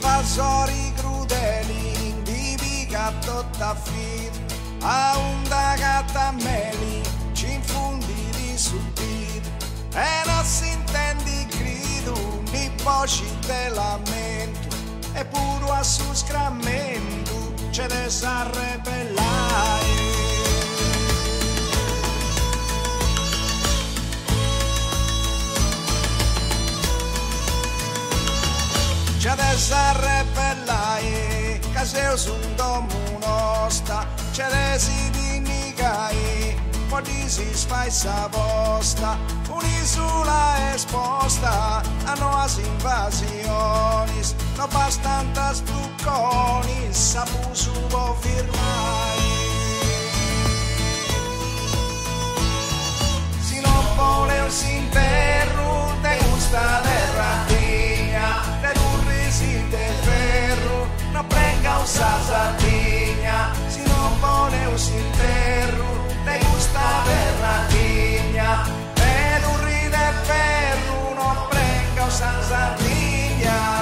invasori crudeli, vivi gattotta fit, a onda gattameli, ci infundi sul beat, e non si intendi grido, ni voci de lamento, e puro a su scramento, c'è de s'arrebellare. C'è de s'arrebellare, che se un domo nostra, c'è de si dinigai, poi di si sfai sa posta, un'isola esposta a nuove invasioni, non bastantes blucconi, saputo può firmare. Si non vuole un sinterro, te gusta de ratigna, te durrisi de ferro, non prenga un sa sardegna. Si non vuole un sinterro, te gusta de ratigna, te durri de ferro, non prenga un sa sardegna.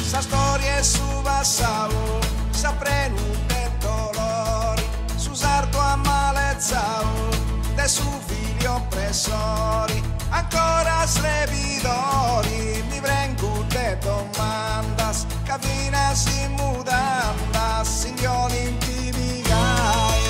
Sa storia è su passavo, sapre de dolori, su sarto ammalezzavo, de su figlio oppressori, ancora slevidori, mi vengo de domandas, capinas in mudandas, signori intimigai.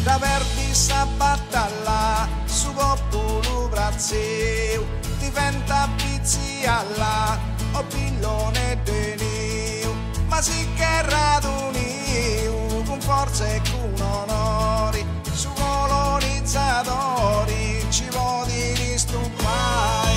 Da verdi sa battalla, su popolo brazzeu, diventa pizzialla, o pillone de niu, ma si che raduniu, con forza e con onori, su colonizzatori, ci vodi disturbare.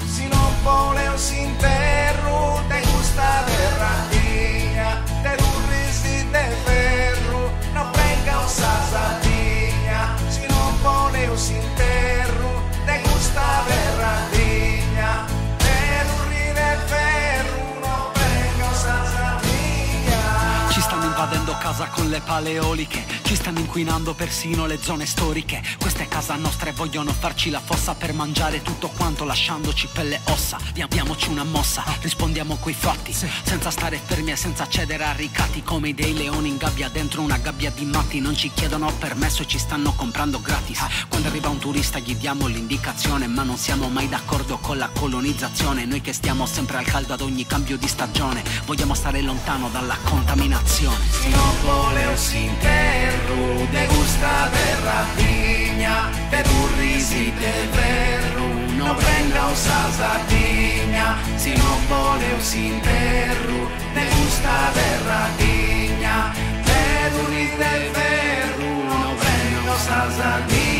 Si non vuole un sinterro, te gusta de ratigna, te durrisi de ferro, non venga un sa sardegna. Si non vuole un sinterro, te gusta de ratigna, te durri de ferro, non venga un sa sardegna. Ci stanno invadendo casa con le pale eoliche, ci stanno inquinando persino le zone storiche. Questa è casa nostra e vogliono farci la fossa per mangiare tutto quanto, lasciandoci pelle e ossa. Diamoci una mossa, rispondiamo coi fatti, senza stare fermi e senza cedere a ricatti, come dei leoni in gabbia dentro una gabbia di matti. Non ci chiedono permesso e ci stanno comprando gratis. Quando arriva un turista gli diamo l'indicazione, ma non siamo mai d'accordo con la colonizzazione. Noi che stiamo sempre al caldo ad ogni cambio di stagione, vogliamo stare lontano dalla contaminazione. Si non vuole un sinterro, te gusta de ratigna, te durrisi de ferro, non venga un sa sardegna. Si non vuole un sinterro, te gusta de ratigna, te durrisi de ferro, non venga un sa sardegna.